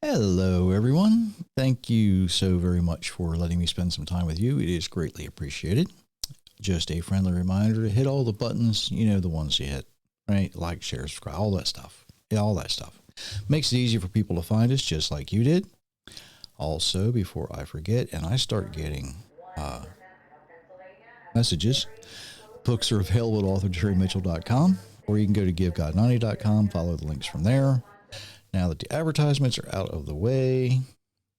Hello, everyone. Thank you so very much for letting me spend some time with you. It is greatly appreciated. Just a friendly reminder to hit all the buttons, the ones you hit, right? Like, share, subscribe, all that stuff. Yeah, all that stuff. Makes it easier for people to find us just like you did. Also, before I forget and I start getting messages, books are available at authorterrymitchell.com, or you can go to givegod90.com, follow the links from there. Now that the advertisements are out of the way,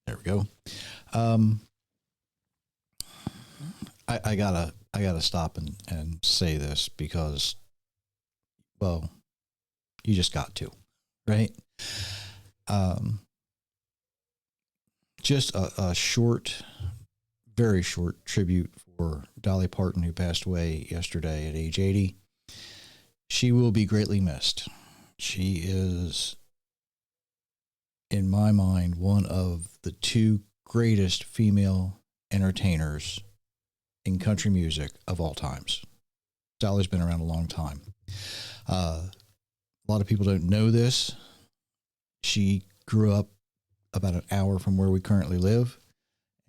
there we go. I gotta stop and say this because, well, you just got to, right? Just a short, very short tribute for Dolly Parton, who passed away yesterday at age 80. She will be greatly missed. She is, in my mind, one of the two greatest female entertainers in country music of all times. Dolly's been around a long time. A lot of people don't know this. She grew up about an hour from where we currently live.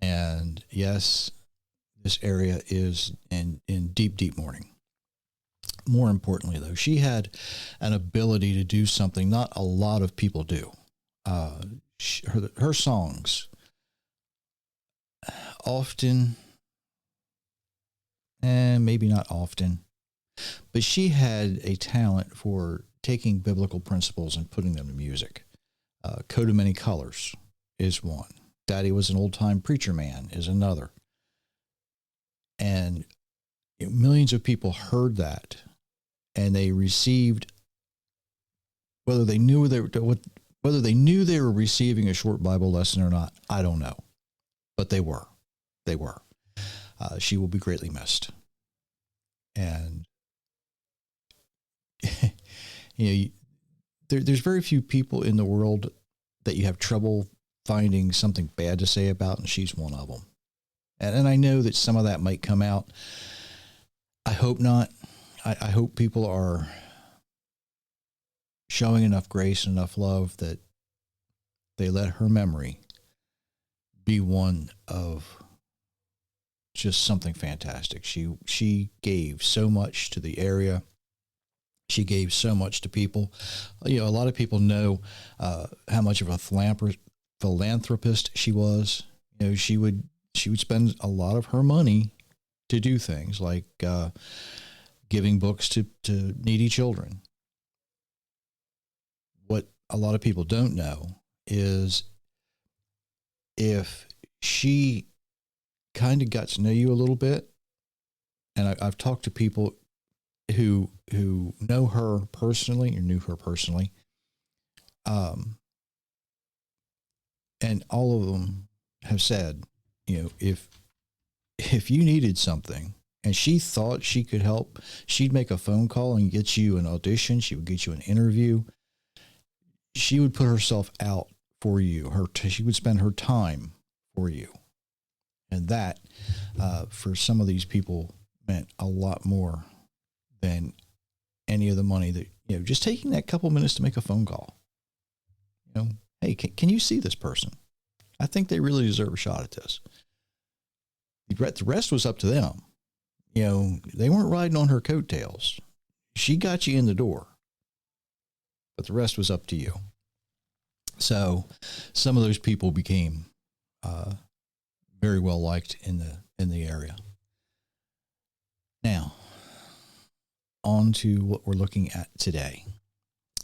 And yes, this area is in deep, deep mourning. More importantly, though, she had an ability to do something not a lot of people do. Her songs often, and maybe not often, but she had a talent for taking biblical principles and putting them to music. Coat of Many Colors is one. Daddy Was an Old-Time Preacher Man is another. And millions of people heard that, and they received, whether they knew they were receiving a short Bible lesson or not, I don't know, but they were. She will be greatly missed, and there's very few people in the world that you have trouble finding something bad to say about, and she's one of them. And I know that some of that might come out. I hope not. I hope people are showing enough grace and enough love that they let her memory be one of just something fantastic. She gave so much to the area. She gave so much to people. A lot of people know how much of a philanthropist she was. She would spend a lot of her money to do things like giving books to needy children. What a lot of people don't know is if she kind of got to know you a little bit, and I've talked to people who know her personally or knew her personally, and all of them have said, if you needed something and she thought she could help, she'd make a phone call and get you an audition. She would get you an interview. She would put herself out for you. She would spend her time for you. And that, for some of these people, meant a lot more than any of the money that, just taking that couple minutes to make a phone call. Hey, can you see this person? I think they really deserve a shot at this. The rest was up to them. They weren't riding on her coattails. She got you in the door, but the rest was up to you. So some of those people became very well liked in the area. Now, on to what we're looking at today.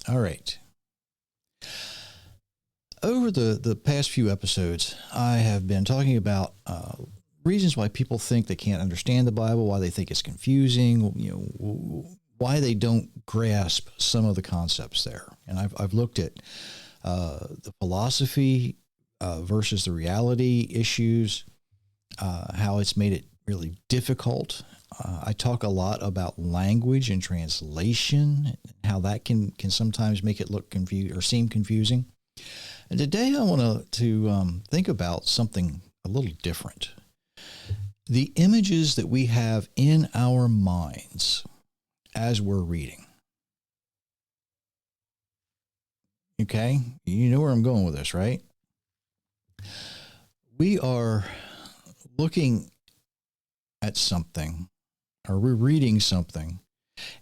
All right. Over the past few episodes, I have been talking about reasons why people think they can't understand the Bible, why they think it's confusing, why they don't grasp some of the concepts there. And I've looked at the philosophy versus the reality issues, how it's made it really difficult. I talk a lot about language and translation, how that can sometimes make it look confused or seem confusing. And today I want to think about something a little different. The images that we have in our minds as we're reading. Okay? You know where I'm going with this, right? we are looking at something, or we're reading something,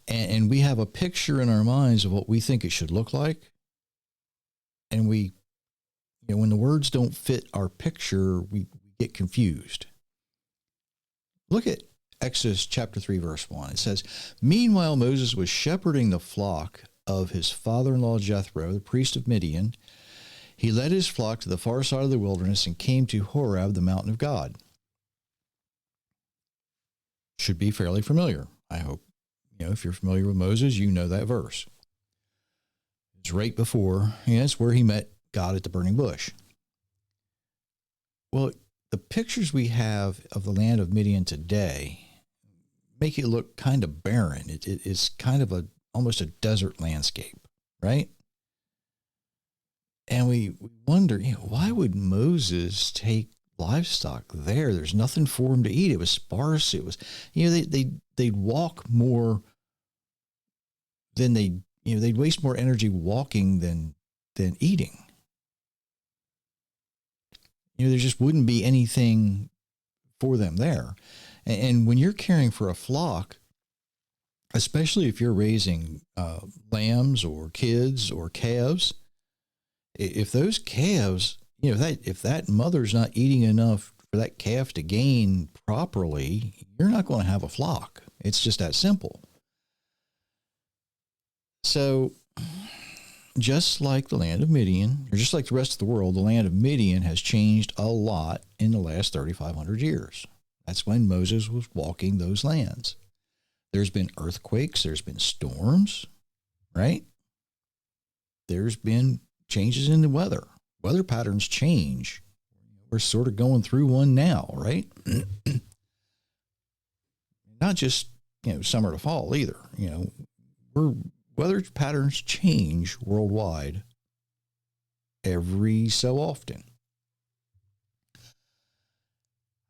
and we have a picture in our minds of what we think it should look like. And when the words don't fit our picture, we get confused. Look at Exodus chapter 3, verse 1. It says, "Meanwhile, Moses was shepherding the flock of his father-in-law Jethro, the priest of Midian. He led his flock to the far side of the wilderness and came to Horeb, the mountain of God." Should be fairly familiar, I hope. If you're familiar with Moses, you know that verse. It's right before, it's where he met God at the burning bush. Well, the pictures we have of the land of Midian today make it look kind of barren. It's kind of almost a desert landscape, right? And we wonder, why would Moses take livestock there? There's nothing for him to eat. It was sparse. It was, they'd walk more than they'd waste more energy walking than eating. There just wouldn't be anything for them there. And when you're caring for a flock, especially if you're raising lambs or kids or calves, if those calves, if that mother's not eating enough for that calf to gain properly, you're not going to have a flock. It's just that simple. So just like the land of Midian, or just like the rest of the world, the land of Midian has changed a lot in the last 3,500 years. That's when Moses was walking those lands. There's been earthquakes, there's been storms, right? There's been changes in the weather. Weather patterns change. We're sort of going through one now, right? Not just, summer to fall either. Weather patterns change worldwide every so often.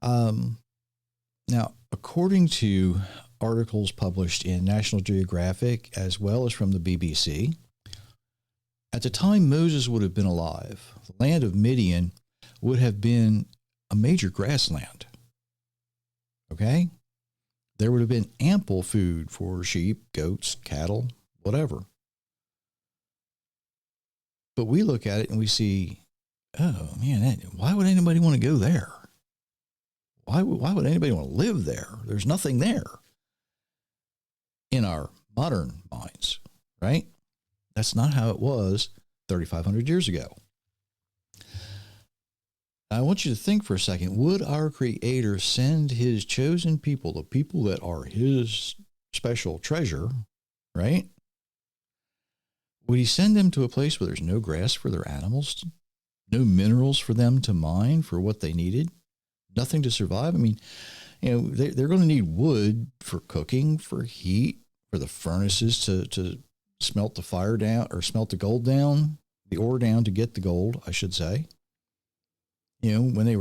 Now, according to articles published in National Geographic as well as from the BBC, at the time Moses would have been alive, the land of Midian would have been a major grassland. Okay? There would have been ample food for sheep, goats, cattle, whatever. But we look at it and we see, oh man, why would anybody want to go there? Why would anybody want to live there? There's nothing there in our modern minds, right? That's not how it was 3,500 years ago. I want you to think for a second, would our Creator send his chosen people, the people that are his special treasure, right? Would he send them to a place where there's no grass for their animals, no minerals for them to mine for what they needed, nothing to survive? I mean, they're going to need wood for cooking, for heat, for the furnaces to smelt the fire down, or smelt the gold down, the ore down to get the gold, I should say. When they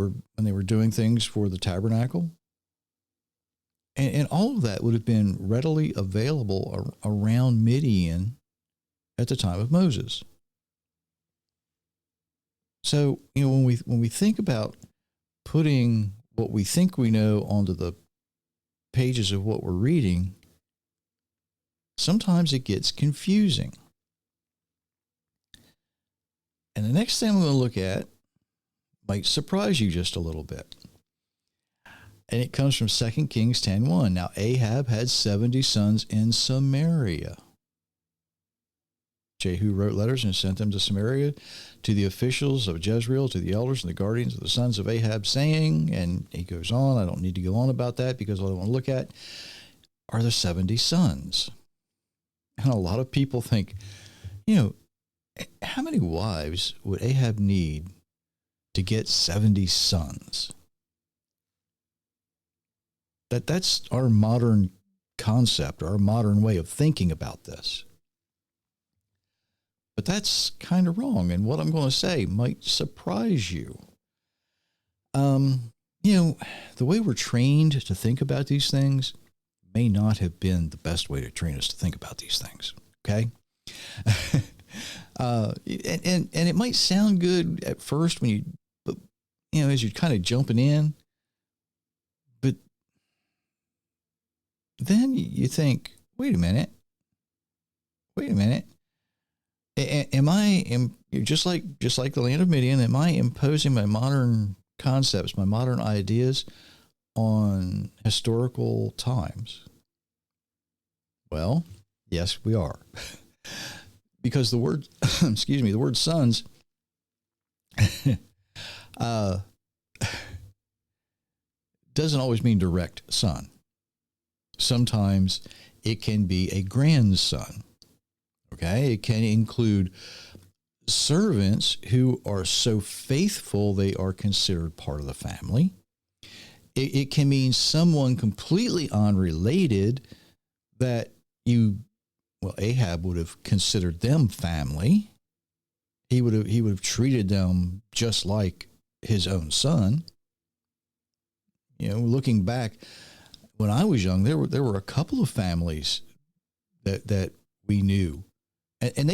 were doing things for the tabernacle. And all of that would have been readily available around Midian at the time of Moses. So, when we think about putting what we think we know onto the pages of what we're reading, sometimes it gets confusing. And the next thing I'm going to look at might surprise you just a little bit. And it comes from 2 Kings 10:1. Now Ahab had 70 sons in Samaria. Jehu wrote letters and sent them to Samaria to the officials of Jezreel, to the elders and the guardians of the sons of Ahab, saying, and he goes on, I don't need to go on about that because what I want to look at are the 70 sons. And a lot of people think, how many wives would Ahab need to get 70 sons? That's our modern concept, our modern way of thinking about this. But that's kind of wrong, and what I'm going to say might surprise you. The way we're trained to think about these things may not have been the best way to train us to think about these things, okay? And it might sound good at first but as you're kind of jumping in, but then you think, wait a minute. Just like the land of Midian, am I imposing my modern concepts, my modern ideas on historical times? Well, yes, we are. Because the word, the word sons, doesn't always mean direct son. Sometimes it can be a grandson. Okay, it can include servants who are so faithful they are considered part of the family. It can mean someone completely unrelated that Ahab would have considered them family. He would have treated them just like his own son. Looking back, when I was young, there were a couple of families that we knew, and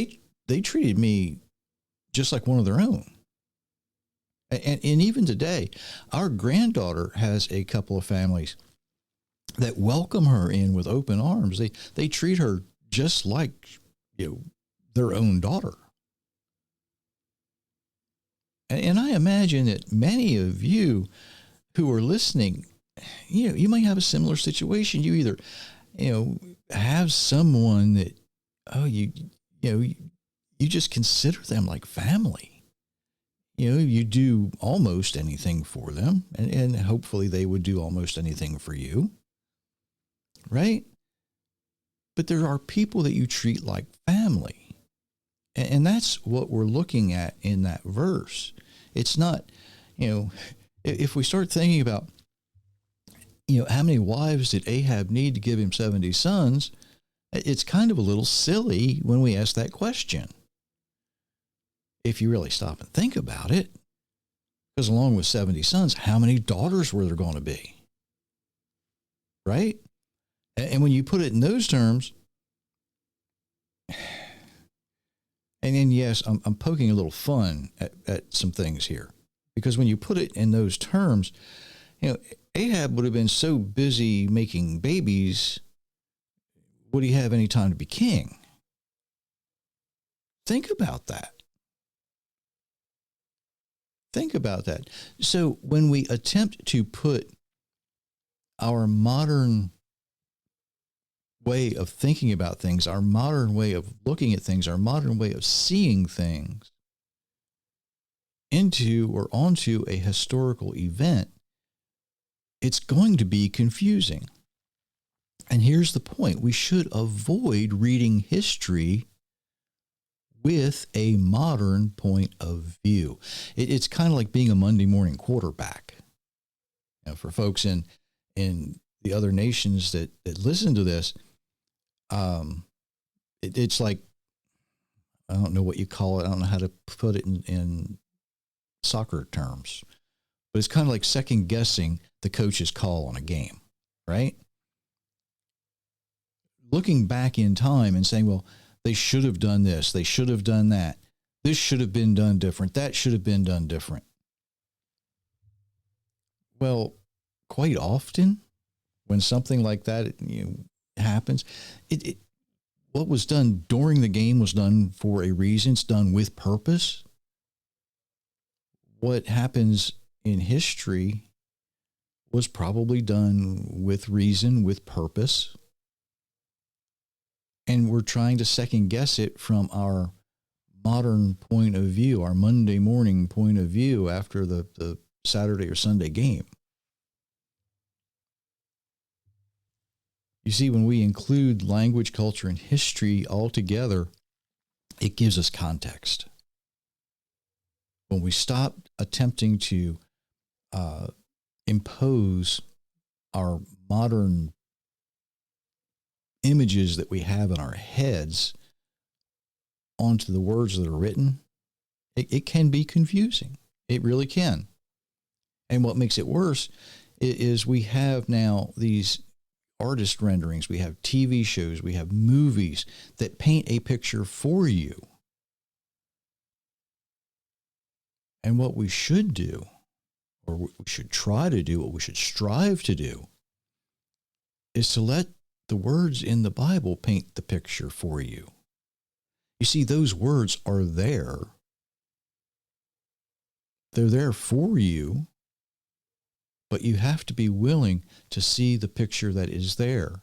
they treated me just like one of their own. And even today, our granddaughter has a couple of families that welcome her in with open arms. They treat her just like their own daughter. And I imagine that many of you who are listening, you might have a similar situation. You either, have someone that, you just consider them like family. You do almost anything for them, and hopefully they would do almost anything for you, right? But there are people that you treat like family. And that's what we're looking at in that verse. It's not, if we start thinking about, how many wives did Ahab need to give him 70 sons? It's kind of a little silly when we ask that question. If you really stop and think about it, because along with 70 sons, how many daughters were there going to be? Right? And when you put it in those terms, and then, yes, I'm poking a little fun at some things here, because when you put it in those terms, Ahab would have been so busy making babies, would he have any time to be king? Think about that. Think about that. So when we attempt to put our modern way of thinking about things, our modern way of looking at things, our modern way of seeing things into or onto a historical event, it's going to be confusing. And here's the point. We should avoid reading history with a modern point of view. It's kind of like being a Monday morning quarterback. For folks in the other nations that listen to this, it's like, I don't know what you call it. I don't know how to put it in soccer terms, but it's kind of like second guessing the coach's call on a game, right? Looking back in time and saying, well, they should have done this. They should have done that. This should have been done different. That should have been done different. Well, quite often when something like that happens, what was done during the game was done for a reason. It's done with purpose. What happens in history was probably done with reason, with purpose. And we're trying to second guess it from our modern point of view, our Monday morning point of view after the Saturday or Sunday game. You see, when we include language, culture, and history all together, it gives us context. When we stop attempting to impose our modern images that we have in our heads onto the words that are written, it can be confusing. It really can. And what makes it worse is we have now these artist renderings, we have TV shows, we have movies that paint a picture for you. And what we should do or we should try to do, what we should strive to do, is to let the words in the Bible paint the picture for you. You see, those words are there. They're there for you, but you have to be willing to see the picture that is there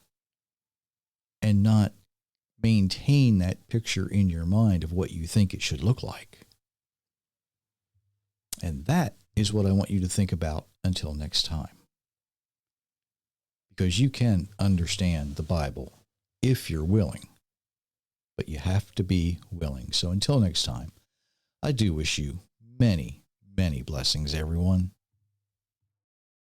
and not maintain that picture in your mind of what you think it should look like. And that is what I want you to think about until next time. Because you can understand the Bible if you're willing, but you have to be willing. So until next time, I do wish you many, many blessings, everyone.